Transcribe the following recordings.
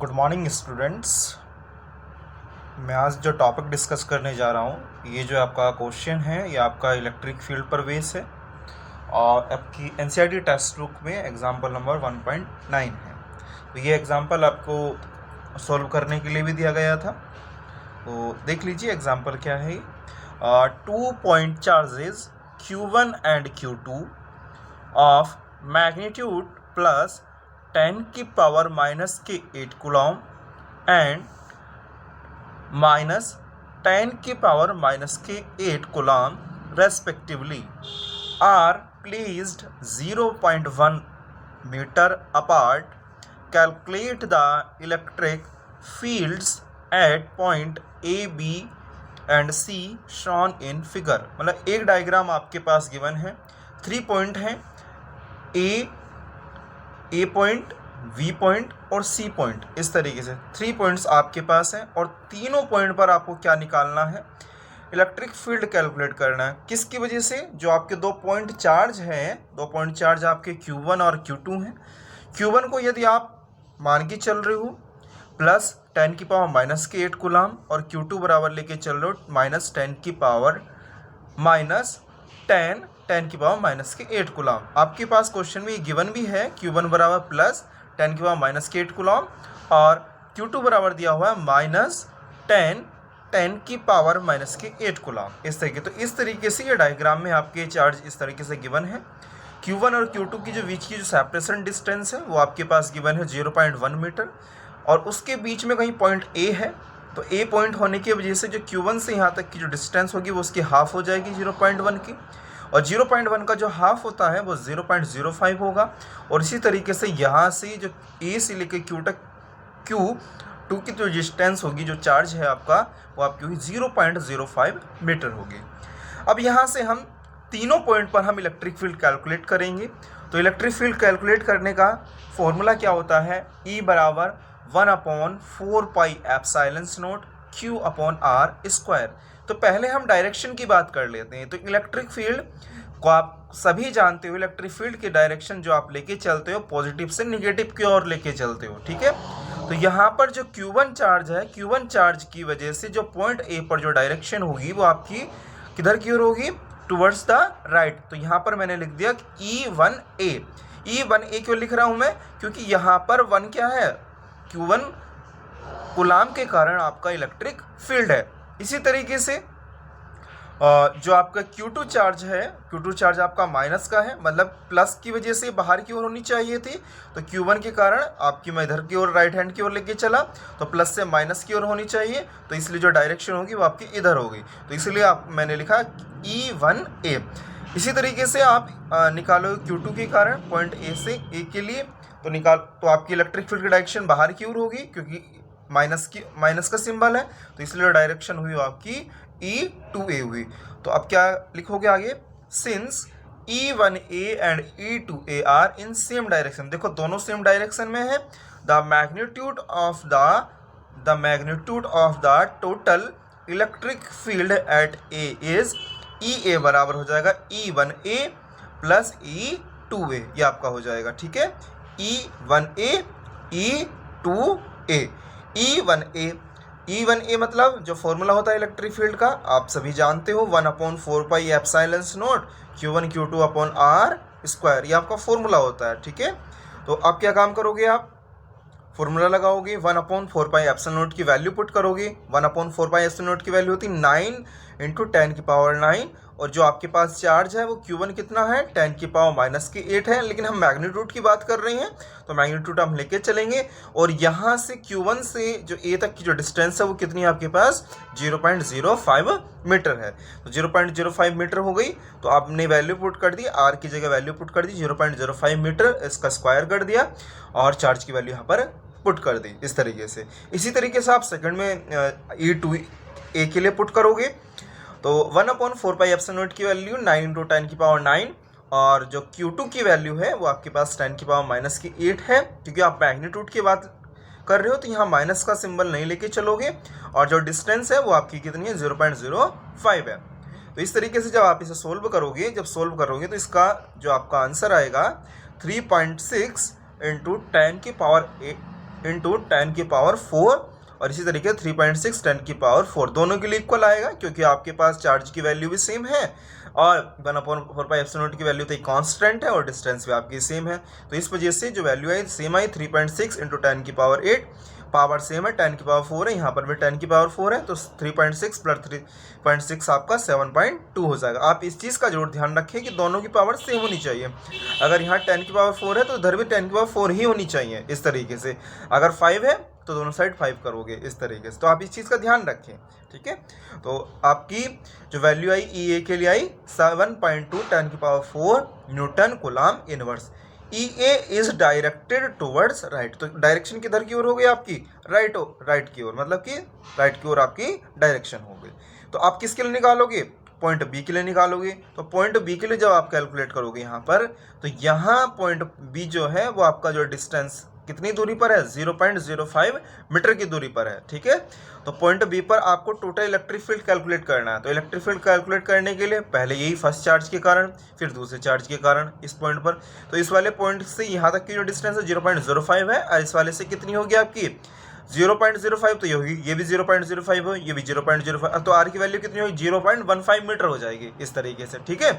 Good morning students. मैं आज जो टॉपिक डिस्कस करने जा रहा हूँ, ये जो आपका क्वेश्चन है ये आपका इलेक्ट्रिक फील्ड पर बेस है और आपकी एनसीईआरटी टेक्स्ट बुक में एग्जांपल नंबर 1.9 है। तो ये एग्जांपल आपको सॉल्व करने के लिए भी दिया गया था, तो देख लीजिए एग्जांपल क्या है। 2 point charges Q1 and Q2 of magnitude plus 10 की पावर माइनस के 8 कूलॉम एंड माइनस 10 की पावर माइनस के 8 coulomb respectively are placed 0.1 metre apart. Calculate the electric fields at point A B and C shown in figure. मतलब एक diagram आपके पास given है, 3 point हैं, ए point, B point और C point. इस तरीके से 3 पॉइंट्स आपके पास हैं और तीनों पॉइंट पर आपको क्या निकालना है, इलेक्ट्रिक फील्ड कैलकुलेट करना है। किसकी वजह से, जो आपके 2 पॉइंट चार्ज हैं, 2 पॉइंट चार्ज आपके Q1 और Q2 हैं। Q1 को यदि आप मान के चल रहे हो प्लस 10 की पावर माइनस के 8 कूलॉम और Q2 बराबर लेके चल रहे हो माइनस 10 की पावर माइनस 10 की पावर माइनस के 8 कूलॉम। आपके पास क्वेश्चन में ये गिवन भी है, Q1 बराबर प्लस 10 की पावर माइनस के 8 कूलॉम और Q2 बराबर दिया हुआ है माइनस 10 की पावर माइनस के 8 कूलॉम। इस तरीके, तो इस तरीके से ये डायग्राम में आपके चार्ज इस तरीके से गिवन है। Q1 और Q2 की जो बीच की जो सेपरेशन डिस्टेंस है वो आपके पास गिवन है 0.1 मीटर और उसके बीच में कहीं पॉइंट ए है। तो ए पॉइंट होने की वजह से जो Q1 से यहाँ तक की जो डिस्टेंस होगी वो उसकी हाफ हो जाएगी 0.1 की, और 0.1 का जो हाफ होता है वो 0.05 होगा। और इसी तरीके से यहाँ से जो ए से लेकर Q तक Q2 की जो डिस्टेंस होगी, जो चार्ज है आपका, वो आपकी हुई 0.05 मीटर होगी। अब यहाँ से हम तीनों पॉइंट पर हम इलेक्ट्रिक फील्ड कैलकुलेट करेंगे। तो इलेक्ट्रिक फील्ड कैलकुलेट करने का फॉर्मूला क्या होता है, E बराबर 1/4 पाई एप्सिलॉन नॉट Q/r²। तो पहले हम डायरेक्शन की बात कर लेते हैं। तो इलेक्ट्रिक फील्ड को आप सभी जानते हो, इलेक्ट्रिक फील्ड की डायरेक्शन जो आप लेके चलते हो पॉजिटिव से निगेटिव की ओर लेके चलते हो, ठीक है। तो यहाँ पर जो Q1 चार्ज है, Q1 चार्ज की वजह से जो पॉइंट ए पर जो डायरेक्शन होगी वो आपकी किधर की ओर होगी, टुवर्ड्स द राइट। तो यहाँ पर मैंने लिख दिया E1A। E1A क्यों लिख रहा हूँ मैं, क्योंकि यहाँ पर 1 क्या है, Q1 कूलॉम के कारण आपका इलेक्ट्रिक फील्ड है। इसी तरीके से जो आपका Q2 चार्ज है, Q2 चार्ज आपका माइनस का है, मतलब प्लस की वजह से बाहर की ओर होनी चाहिए थी। तो Q1 के कारण आपकी मैं इधर की ओर राइट हैंड की ओर लेके चला, तो प्लस से माइनस की ओर होनी चाहिए, तो इसलिए जो डायरेक्शन होगी वो आपकी इधर होगी। तो इसलिए मैंने लिखा E1A। इसी तरीके से आप निकालो Q2 के कारण पॉइंट ए से ए के लिए, तो आपकी इलेक्ट्रिक फील्ड की डायरेक्शन बाहर की ओर होगी, क्योंकि माइनस का सिंबल है, तो इसलिए डायरेक्शन हुई आपकी E2A हुई। तो अब क्या लिखोगे आगे, since E1A and E2A are in same direction. देखो दोनों सेम डायरेक्शन में है। The magnitude of the total electric field at A is EA बराबर हो जाएगा E1A प्लस E2A, ये आपका हो जाएगा, ठीक है। E1A E2A। E1A मतलब जो फॉर्मूला होता है इलेक्ट्रिक फील्ड का आप सभी जानते हो, 1/4 pi epsilon not Q1 Q2/r², ये आपका फॉर्मूला होता है, ठीक है। तो अब क्या काम करोगे, आप फॉर्मूला लगाओगे, 1/4 पाई एप्सिलॉन नॉट की वैल्यू पुट करोगे। 1/4 पाई एप्सिलॉन नॉट की वैल्यू होती है 9 × 10 की पावर 9, और जो आपके पास चार्ज है वो Q1 कितना है, 10 की पावर माइनस के 8 है, लेकिन हम मैग्नीट्यूड की बात कर रहे हैं तो मैग्नीट्यूड हम लेके चलेंगे। और यहाँ से Q1 से जो A तक की जो डिस्टेंस है वो कितनी है आपके पास, 0.05 मीटर है। तो 0.05 मीटर हो गई, तो आपने वैल्यू पुट कर दी, R की जगह वैल्यू पुट कर दी 0.05 मीटर, इसका स्क्वायर कर दिया और चार्ज की वैल्यू यहाँ पर पुट कर दी, इस तरीके से। इसी तरीके से आप सेकंड में E2A के लिए पुट करोगे, तो 1/4 पाई एप्सिलॉन नॉट की वैल्यू 9 × 10 की पावर 9, और जो Q2 की वैल्यू है वो आपके पास 10 की पावर माइनस की 8 है। क्योंकि आप मैग्नीट्यूड की बात कर रहे हो तो यहाँ माइनस का सिंबल नहीं लेके चलोगे, और जो डिस्टेंस है वो आपकी कितनी है, 0.05 है। तो इस तरीके से जब आप इसे सोल्व करोगे, तो इसका जो आपका आंसर आएगा 3.6 × 10 की पावर इंटू 10 की पावर 4 और इसी तरीके 3.6 10 की पावर 4 दोनों के लिए इक्वल आएगा, क्योंकि आपके पास चार्ज की वैल्यू भी सेम है और 1/4 की वैल्यू तो एक कांस्टेंट है और डिस्टेंस भी आपकी सेम है। तो इस वजह से जो वैल्यू आई सेम आई, 3.6 इंटू 10 की पावर 8, पावर सेम है, 10 की पावर 4 है, यहाँ पर भी 10 की पावर 4 है, तो 3.6 प्लस 3.6 आपका 7.2 हो जाएगा। आप इस चीज़ का जरूर ध्यान रखें कि दोनों की पावर सेम होनी चाहिए। अगर यहाँ 10 की पावर 4 है तो इधर भी 10 की पावर 4 ही होनी चाहिए इस तरीके से। अगर 5 है तो दोनों साइड 5 करोगे इस तरीके से। तो आप इस चीज़ का ध्यान रखें, ठीक है। तो आपकी जो वैल्यू आई ई ए के लिए आई 7.2 10 की power 4 Newton coulomb inverse. E A is directed towards right, तो डायरेक्शन किधर की ओर हो गई आपकी, राइट की ओर, मतलब कि राइट की ओर आपकी डायरेक्शन हो गई। तो आप किसके लिए निकालोगे, पॉइंट बी के लिए निकालोगे। तो पॉइंट बी के लिए जब आप कैलकुलेट करोगे यहाँ पर, तो यहाँ पॉइंट बी जो है वो आपका जो डिस्टेंस कितनी दूरी पर है, 0.05 मीटर की दूरी पर है, ठीक है। तो पॉइंट बी पर आपको टोटल इलेक्ट्रिक फील्ड कैलकुलेट करना है। तो इलेक्ट्रिक फील्ड कैलकुलेट करने के लिए पहले यही फर्स्ट चार्ज के कारण, फिर दूसरे चार्ज के कारण इस पॉइंट पर। तो इस वाले पॉइंट से यहाँ तक की जो डिस्टेंस है 0.05 है और इस वाले से कितनी होगी आपकी 0.05, तो ये होगी, ये भी 0.05 हो, ये भी 0.05, तो आर की वैल्यू कितनी होगी 0.15 मीटर हो जाएगी इस तरीके से, ठीक है।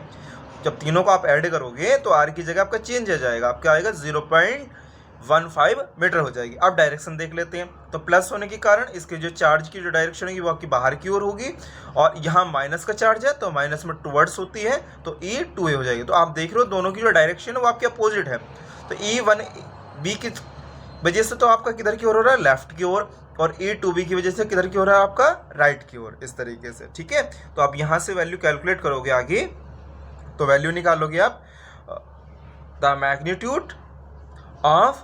जब तीनों को आप ऐड करोगे तो आर की जगह आपका चेंज हो जाएगा, आपका आएगा 0.15 मीटर हो जाएगी। अब डायरेक्शन देख लेते हैं। तो प्लस होने के कारण इसके जो चार्ज की जो डायरेक्शन होगी वो आपकी बाहर की ओर होगी और यहाँ माइनस का चार्ज है तो माइनस में टुवर्ड्स होती है, तो ई 2a हो जाएगी। तो आप देख रहे हो दोनों की जो डायरेक्शन है वो आपके अपोजिट है। तो E1b की वजह से तो आपका किधर की ओर हो रहा है, लेफ्ट की ओर, और E2b की वजह से किधर की ओर है आपका, राइट की ओर, इस तरीके से, ठीक है। तो आप यहाँ से वैल्यू कैलकुलेट करोगे आगे, तो वैल्यू निकालोगे आप the magnitude of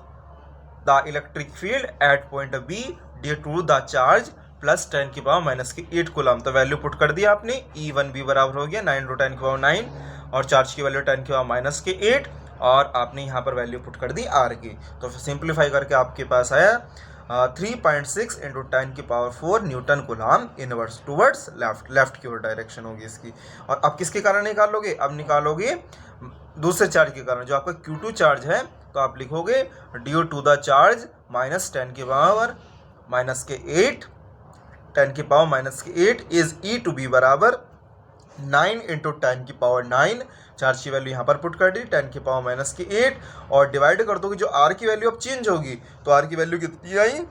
the electric field at point B due to the charge plus 10 की पावर माइनस की 8 कूलम। तो वैल्यू पुट कर दिया आपने, E1b बराबर हो गया 9 × 10 की पावर 9 और चार्ज की वैल्यू 10 की पावर माइनस के 8 और आपने यहाँ पर वैल्यू पुट कर दी आर की। तो सिंप्लीफाई करके आपके पास आया 3.6 × 10 की power 4 Newton coulomb inverse towards left की ओर डायरेक्शन होगी इसकी। और अब किसके कारण निकालोगे, अब निकालोगे दूसरे चार्ज के कारण, जो आपका Q2 चार्ज है। तो आप लिखोगे due to the charge minus 10 की पावर माइनस के 8 10 की पावर माइनस के 8 इज E2b बराबर 9 × 10 की पावर 9, चार्ज की वैल्यू यहाँ पर पुट कर दी 10 की पावर माइनस की 8 और डिवाइड कर दोगे, जो आर की वैल्यू अब चेंज होगी, तो आर की वैल्यू कितनी आई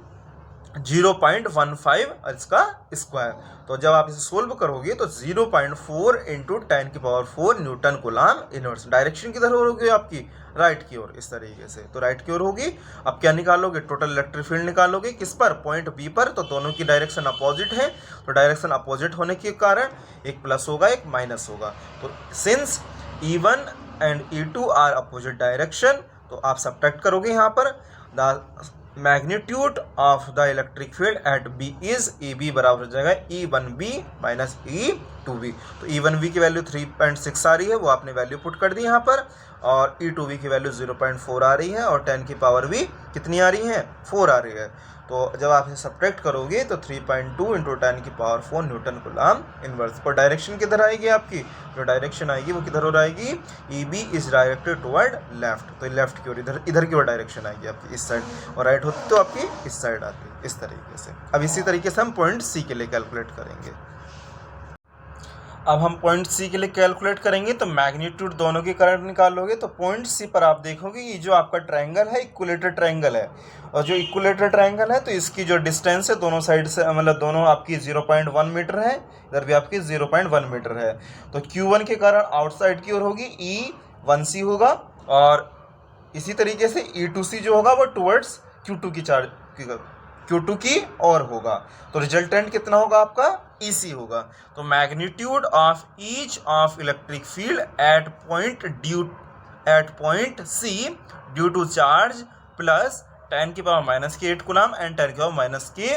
0.15 और इसका स्क्वायर। तो जब आप इसे सोल्व करोगे तो 0.4 × 10 की power 4 Newton coulomb inverse. Direction किधर होगी आपकी, राइट की ओर, इस तरीके से, तो राइट की ओर होगी। अब क्या निकालोगे, टोटल इलेक्ट्रिक फील्ड निकालोगे, किस पर, पॉइंट बी पर। तो दोनों की डायरेक्शन अपोजिट है, तो डायरेक्शन अपोजिट होने के कारण एक प्लस होगा एक माइनस होगा। तो since E1 and E2 are opposite direction, तो आप सब्ट्रैक्ट करोगे यहाँ पर the magnitude of the electric field at B is E b बराबर हो जाएगा E1b माइनस E2b। तो E1b की वैल्यू 3.6 आ रही है, वो आपने वैल्यू पुट कर दी यहाँ पर, और E2b की वैल्यू 0.4 आ रही है और 10 की पावर भी कितनी आ रही है, 4 आ रही है। तो जब आप इसे सब्ट्रैक्ट करोगे तो 3.2 × 10 की पावर 4 न्यूटन कूलम इनवर्स। पर डायरेक्शन किधर आएगी आपकी, जो डायरेक्शन आएगी वो किधर हो जाएगी, E b is directed toward left, तो लेफ्ट की ओर, इधर की ओर डायरेक्शन आएगी आपकी इस साइड, और राइट होती तो आपकी इस साइड आती, इस तरीके से। अब इसी तरीके से हम पॉइंट सी के लिए कैलकुलेट करेंगे। अब हम पॉइंट सी के लिए कैलकुलेट करेंगे, तो मैग्नीट्यूड दोनों के करंट निकालोगे। तो पॉइंट सी पर आप देखोगे ये जो आपका ट्रायंगल है इक्विलेटरल ट्रायंगल है, और जो इक्विलेटरल ट्रायंगल है तो इसकी जो डिस्टेंस है दोनों साइड से, मतलब दोनों आपकी 0.1 मीटर है, इधर भी आपकी 0.1 मीटर है। तो Q1 के कारण आउटसाइड की ओर होगी E1c होगा, और इसी तरीके से E2c जो होगा वो टुवर्ड्स Q2 की ओर होगा। तो रिजल्टेंट कितना होगा आपका, EC होगा। तो magnitude of each of electric field at point C due to charge plus 10 की पावर माइनस के 8 कूलम एंड 10 की पावर माइनस के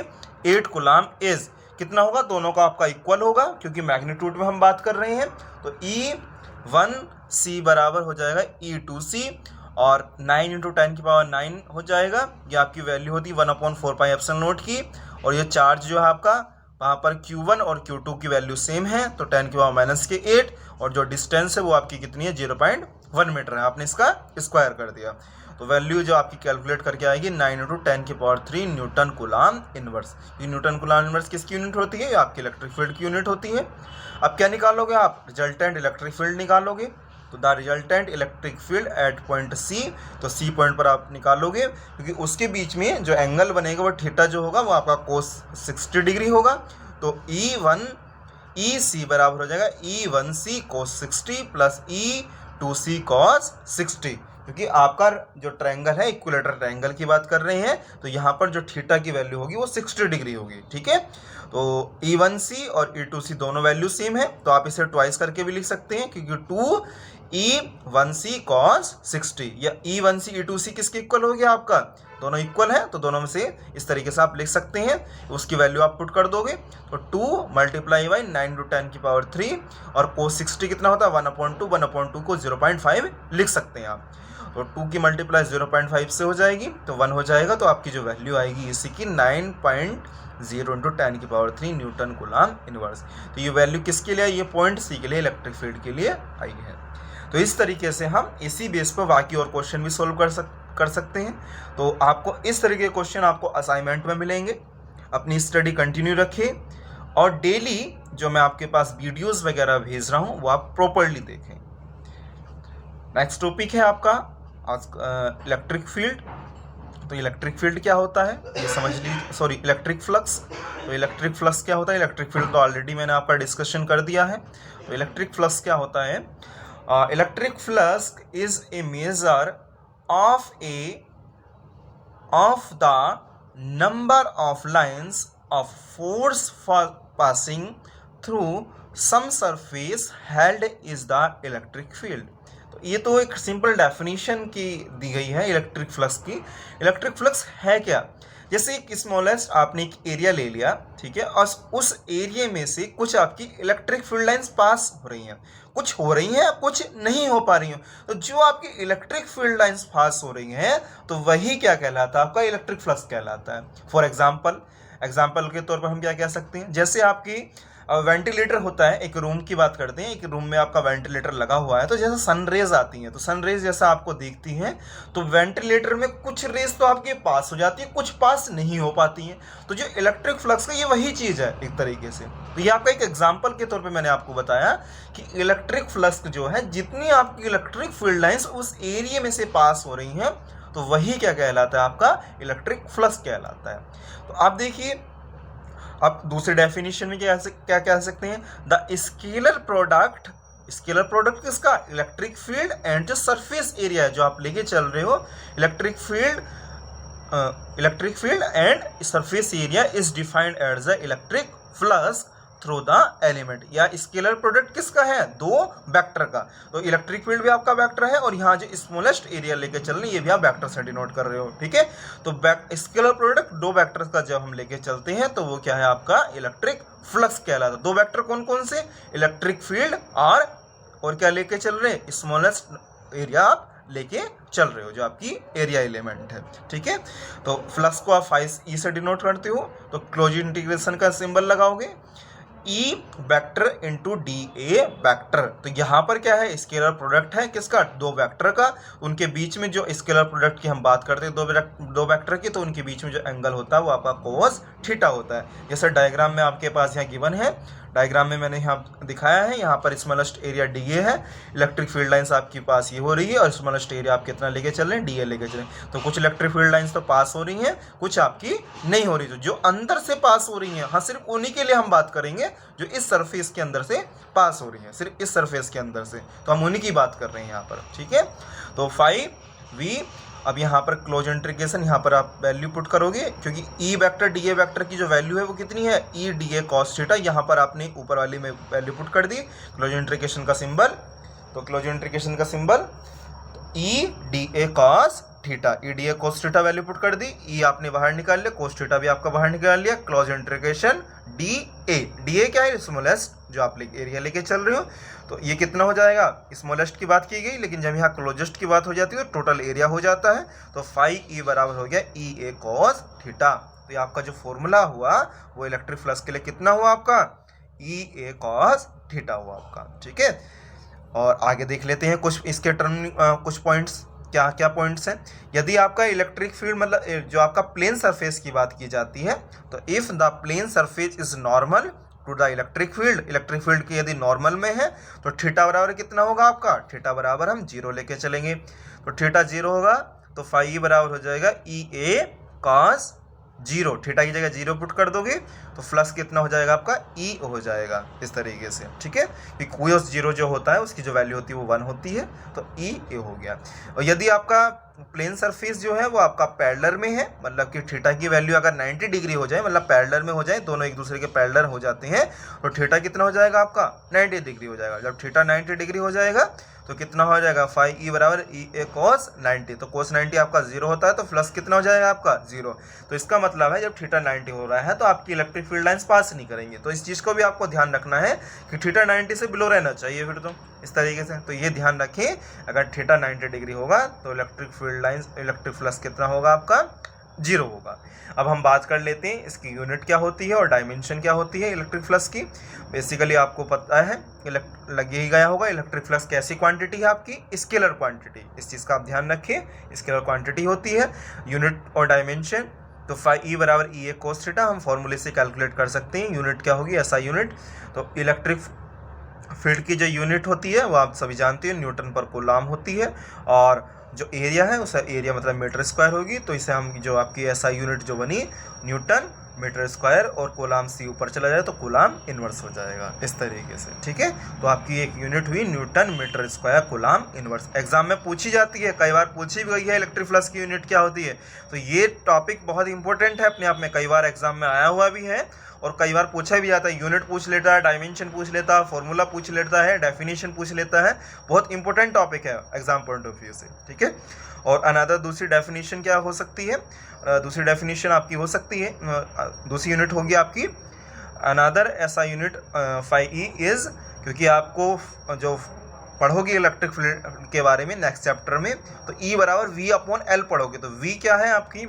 8 कूलम इज कितना होगा, दोनों का आपका इक्वल होगा क्योंकि मैग्नीट्यूड में हम बात कर रहे हैं। तो E1c बराबर हो जाएगा E2c और 9 × 10 की पावर 9 हो जाएगा। ये आपकी वैल्यू होती है 1/4πε0 की, और ये चार्ज जो है आपका वहाँ पर Q1 और Q2 की वैल्यू सेम है, तो 10 की पावर माइनस के 8, और जो डिस्टेंस है वो आपकी कितनी है 0.1 मीटर है, आपने इसका स्क्वायर कर दिया। तो वैल्यू जो आपकी कैलकुलेट करके आएगी 9 × 10⁻³ न्यूटन कूलाम इनवर्स। ये न्यूटन कूलाम इनवर्स किसकी यूनिट होती है? आपकी इलेक्ट्रिक फील्ड की यूनिट होती है। अब क्या निकालोगे आप? रिजल्टेंट इलेक्ट्रिक फील्ड निकालोगे। तो the resultant electric field at point C, तो सी पॉइंट पर आप निकालोगे क्योंकि उसके बीच में जो एंगल बनेगा वो थीटा जो होगा वो आपका कोस 60 डिग्री होगा। तो E बराबर हो जाएगा E1C cos 60 plus E2C cos 60, क्योंकि आपका जो ट्रायंगल है इक्विलेटरल ट्रायंगल की बात कर रहे हैं, तो यहाँ पर जो थीटा की वैल्यू होगी वो 60 डिग्री होगी। ठीक है, तो E1C और E2C दोनों वैल्यू सेम है, तो आप इसे ट्वाइस करके भी लिख सकते हैं क्योंकि 2E1C cos 60 या E1C E2C किसके इक्वल हो गया? आपका दोनों इक्वल है, तो दोनों में से इस तरीके से आप लिख सकते हैं। उसकी वैल्यू आप पुट कर दोगे तो 2 × 9 × 10⁻³ और cos 60 कितना होता है? 1/2, 1/2 को 0.5 लिख सकते हैं आप। तो 2 की मल्टीप्लाई 0.5 से हो जाएगी तो 1 हो जाएगा, तो आपकी जो वैल्यू आएगी इसी की 9.0 × 10⁻³ न्यूटन कूलाम इनवर्स। तो ये वैल्यू किसके लिए आई? ये पॉइंट सी के लिए इलेक्ट्रिक फील्ड के लिए आई है। तो इस तरीके से हम इसी बेस पर बाकी और क्वेश्चन भी सोल्व कर सकते हैं। तो आपको इस तरीके के क्वेश्चन आपको असाइनमेंट में मिलेंगे। अपनी स्टडी कंटिन्यू रखें और डेली जो मैं आपके पास वीडियोस वगैरह भेज रहा हूं वो आप प्रॉपर्ली देखें। नेक्स्ट टॉपिक है आपका आज इलेक्ट्रिक फील्ड। तो इलेक्ट्रिक फील्ड क्या होता है ये समझ लीजिए, सॉरी इलेक्ट्रिक फ्लक्स। तो इलेक्ट्रिक फ्लक्स क्या होता है? इलेक्ट्रिक फील्ड तो ऑलरेडी मैंने आपका डिस्कशन कर दिया है। तो इलेक्ट्रिक फ्लक्स क्या होता है? Electric flux is a measure of the number of lines of force passing through some surface held is the electric field। तो ये तो एक सिंपल डेफिनेशन की दी गई है इलेक्ट्रिक फ्लक्स की। इलेक्ट्रिक फ्लक्स है क्या? जैसे एक स्मॉलेस्ट आपने एक एरिया ले लिया, ठीक है, और उस एरिया में से कुछ आपकी इलेक्ट्रिक फील्ड लाइंस पास हो रही हैं, कुछ हो रही हैं, कुछ नहीं हो पा रही हैं। तो जो आपकी इलेक्ट्रिक फील्ड लाइंस पास हो रही हैं तो वही क्या कहलाता है? आपका इलेक्ट्रिक फ्लक्स कहलाता है। फॉर एग्जाम्पल के तौर पर हम क्या कह सकते हैं? जैसे आपकी वेंटिलेटर होता है, एक रूम की बात करते हैं, एक रूम में आपका वेंटिलेटर लगा हुआ है, तो जैसे सन रेज आती हैं, तो सन रेज जैसा आपको दिखती हैं, तो वेंटिलेटर में कुछ रेज तो आपके पास हो जाती है, कुछ पास नहीं हो पाती हैं। तो जो इलेक्ट्रिक फ्लक्स का ये वही चीज़ है एक तरीके से। तो ये आपका एक एग्जाम्पल के तौर पे मैंने आपको बताया कि इलेक्ट्रिक फ्लक्स जो है, जितनी आपकी इलेक्ट्रिक फील्ड लाइंस उस एरिया में से पास हो रही हैं तो वही क्या कहलाता है? आपका इलेक्ट्रिक फ्लक्स कहलाता है। तो आप देखिए, आप दूसरे डेफिनेशन में क्या कह सकते हैं? द स्केलर प्रोडक्ट किसका? इलेक्ट्रिक फील्ड एंड जो सरफेस एरिया है जो आप लेके चल रहे हो, electric field and surface area is defined as the electric flux through the element. या स्केलर प्रोडक्ट किसका है? दो वेक्टर का। तो इलेक्ट्रिक फील्ड भी आपका वेक्टर है और यहाँ जो स्मॉलेस्ट एरिया लेके चल रहे हैं ये भी आप वेक्टर से डिनोट कर रहे हो। ठीक है, तो स्केलर प्रोडक्ट दो वेक्टर्स का जब हम लेके चलते हैं तो वो क्या है? आपका इलेक्ट्रिक फ्लक्स कहलाता है। दो वेक्टर कौन कौन से? इलेक्ट्रिक फील्ड और क्या लेके चल रहे हैं? स्मॉलेस्ट एरिया आप लेके चल रहे हो जो आपकी एरिया एलिमेंट है। ठीक है, तो फ्लक्स को आप E से डिनोट करते हो, तो क्लोज इंटीग्रेशन का सिंबल लगाओगे, E vector into DA vector. तो यहाँ पर क्या है? स्केलर प्रोडक्ट है किसका? दो वेक्टर का। उनके बीच में जो स्केलर प्रोडक्ट की हम बात करते हैं दो वेक्टर की, तो उनके बीच में जो एंगल होता है वो आपका कोस थीटा होता है। जैसे डायग्राम में आपके पास यहाँ गिवन है, डायग्राम में मैंने यहाँ दिखाया है, यहाँ पर स्मॉलेस्ट एरिया DA है, इलेक्ट्रिक फील्ड लाइंस आपके पास ये हो रही है और स्मॉलेस्ट एरिया आप कितना लेके चल रहे हैं? DA लेके चल रहे हैं। तो कुछ इलेक्ट्रिक फील्ड लाइंस तो पास हो रही हैं, कुछ आपकी नहीं हो रही। तो जो अंदर से पास हो रही हैं, हाँ, सिर्फ उन्हीं के लिए हम बात करेंगे जो इस सरफेस के अंदर से पास हो रही हैं, सिर्फ इस सरफेस के अंदर से, तो हम उन्हीं की बात कर रहे हैं यहाँ पर। ठीक है, तो 5V। अब यहाँ पर क्लोज इंटीग्रेशन, यहाँ पर आप वैल्यू पुट करोगे क्योंकि E वेक्टर DA वेक्टर की जो वैल्यू है वो कितनी है? E DA cos theta. यहाँ पर आपने ऊपर वाली में वैल्यू पुट कर दी, क्लोज इंटीग्रेशन का सिंबल, तो क्लोज इंटीग्रेशन का symbol E DA cos theta, E DA cos theta value put कर दी, E आपने बाहर निकाल लिया, cos थीटा भी आपका बाहर निकाल लिया, क्लोज इंटीग्रेशन DA क्या है? स्मॉलेस्ट जो आप एरिया लेके चल रहे हो। तो ये कितना हो जाएगा? स्मॉलेस्ट की बात की गई, लेकिन जब यहाँ क्लोजेस्ट की बात हो जाती है तो टोटल एरिया हो जाता है। तो 5E बराबर हो गया EA cos थीटा। तो ये आपका जो फॉर्मूला हुआ वो इलेक्ट्रिक फ्लक्स के लिए कितना हुआ? आपका EA cos थीटा हुआ आपका। ठीक है, और आगे देख लेते हैं कुछ इसके टर्म कुछ पॉइंट्स। क्या क्या पॉइंट्स हैं। यदि आपका इलेक्ट्रिक फील्ड मतलब जो आपका प्लेन सरफेस की बात की जाती है, तो if the plane surface is normal to the electric field की यदि नॉर्मल में है तो थीटा बराबर कितना होगा आपका, थीटा बराबर हम 0 लेके चलेंगे। तो थीटा 0 होगा तो फाई बराबर हो जाएगा ई ए कॉस 0, थीटा की जगह 0 पुट कर दोगे तो प्लस कितना हो जाएगा आपका ई हो जाएगा इस तरीके से, ठीक है। कि कोस 0 जो होता है उसकी जो वैल्यू होती है वो 1 होती है, तो ई ए हो गया। और यदि आपका प्लेन सरफेस जो है वो आपका पैरेलल में है, मतलब कि थीटा की वैल्यू अगर 90 डिग्री हो जाए, मतलब पैरेलल में हो जाए, दोनों एक दूसरे के पैरेलल हो जाते हैं, तो थीटा कितना हो जाएगा आपका 90 डिग्री हो जाएगा। जब थीटा 90 डिग्री हो जाएगा तो कितना हो जाएगा, फाई ई बराबर ई ए कॉस 90, तो कॉस 90 आपका 0 होता है, तो प्लस कितना हो जाएगा आपका 0। तो इसका मतलब है जब थीटा 90 हो रहा है तो आपकी इलेक्ट्रिक फील्ड लाइंस पास नहीं करेंगे। तो इस चीज़ को भी आपको ध्यान रखना है कि थीटा 90 से बिलो रहना चाहिए फिर तो इस तरीके से। तो ये ध्यान रखें, अगर थीटा 90 डिग्री होगा तो electric field lines electric flux कितना होगा आपका 0 होगा। अब हम बात कर लेते हैं इसकी यूनिट क्या होती है और डायमेंशन क्या होती है इलेक्ट्रिक फ्लक्स की। बेसिकली आपको पता है लग ही गया होगा, इलेक्ट्रिक फ्लक्स कैसी क्वांटिटी है आपकी, स्केलर क्वांटिटी। इस चीज़ का आप ध्यान रखिए, स्केलर क्वांटिटी होती है। यूनिट और डायमेंशन, तो फाई ई बराबर ई ए कोस थीटा हम फॉर्मूले से कैलकुलेट कर सकते हैं। यूनिट क्या होगी, एसआई यूनिट। तो इलेक्ट्रिक फील्ड की जो यूनिट होती है वो आप सभी जानते हैं, न्यूटन पर कूलाम होती है। और जो एरिया है उस एरिया मतलब मीटर स्क्वायर होगी, तो इसे हम जो आपकी एसआई यूनिट जो बनी न्यूटन मीटर स्क्वायर और कूलाम सी ऊपर चला जाए तो कूलाम इन्वर्स हो जाएगा इस तरीके से, ठीक है। तो आपकी एक यूनिट हुई newton metre square coulomb inverse. Exam में पूछी जाती है, कई बार पूछी भी गई है इलेक्ट्रिक फ्लक्स की यूनिट क्या होती है। तो ये टॉपिक बहुत इंपॉर्टेंट है अपने आप में, कई बार एग्जाम में आया हुआ भी है और कई बार पूछा भी जाता है। यूनिट पूछ लेता है, डायमेंशन पूछ लेता है, फॉर्मूला पूछ लेता है, डेफिनेशन पूछ लेता है। बहुत इंपॉर्टेंट टॉपिक है एग्जाम पॉइंट ऑफ व्यू से, ठीक है। और अनदर दूसरी डेफिनेशन क्या हो सकती है, दूसरी डेफिनेशन आपकी हो सकती है, दूसरी यूनिट होगी आपकी अनदर ऐसा यूनिट फाई ई इज, क्योंकि आपको जो पढ़ोगे इलेक्ट्रिक फील्ड के बारे में नेक्स्ट चैप्टर में, तो ई बराबर वी अपॉन एल पढ़ोगे। तो वी क्या है आपकी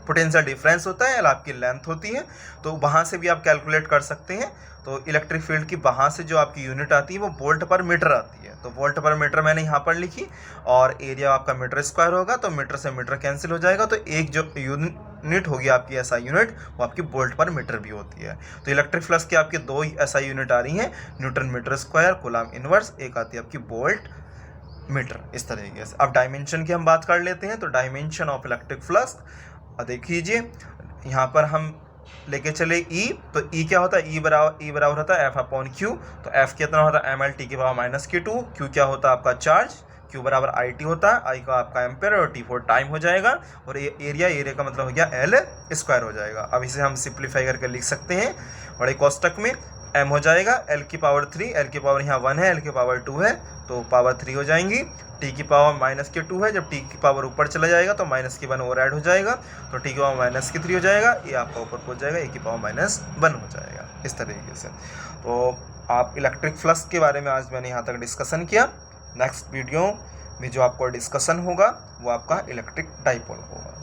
पोटेंशियल डिफरेंस होता है, एल आपकी लेंथ होती है, तो वहाँ से भी आप कैलकुलेट कर सकते हैं। तो इलेक्ट्रिक फील्ड की वहाँ से जो आपकी यूनिट आती है वो वोल्ट पर मीटर आती है, तो वोल्ट पर मीटर मैंने यहाँ पर लिखी। और एरिया आपका मीटर स्क्वायर होगा, तो मीटर से मीटर कैंसिल हो जाएगा, तो एक जो यूनिट होगी आपकी एसआई यूनिट वो आपकी वोल्ट पर मीटर भी होती है। तो इलेक्ट्रिक फ्लक्स की आपकी दो एसआई यूनिट आ रही हैं, newton metre square coulomb inverse, एक आती है आपकी वोल्ट मीटर इस तरीके से। अब डायमेंशन की हम बात कर लेते हैं। तो डायमेंशन ऑफ इलेक्ट्रिक फ्लक्स देख लीजिए, यहाँ पर हम लेके चले ई, तो ई क्या होता है, ई बराबर होता है एफ अपॉन क्यू। तो एफ कितना होता है एम एल टी के पावर माइनस के 2, क्यू क्या होता है आपका चार्ज, क्यू बराबर आई टी होता है, आई का आपका एम्पेयर और टी 4 टाइम हो जाएगा, और एरिया का मतलब हो गया एल स्क्वायर हो जाएगा। अब इसे हम सिंप्लीफाई करके लिख सकते हैं बड़े कोष्टक में, एम हो जाएगा एल की पावर 3, एल की पावर यहाँ 1 है, एल की पावर 2 है, तो पावर 3 हो जाएंगी। टी की पावर माइनस के 2 है, जब टी की पावर ऊपर चला जाएगा तो माइनस की 1 ओवर ऐड हो जाएगा, तो टी की पावर माइनस की 3 हो जाएगा, ये आपका ऊपर पहुँच जाएगा, ए की पावर माइनस 1 हो जाएगा इस तरीके से। तो आप इलेक्ट्रिक फ्लक्स के बारे में आज मैंने यहाँ तक डिस्कशन किया। नेक्स्ट वीडियो में जो आपको डिस्कशन होगा वो आपका इलेक्ट्रिक डाइपोल होगा।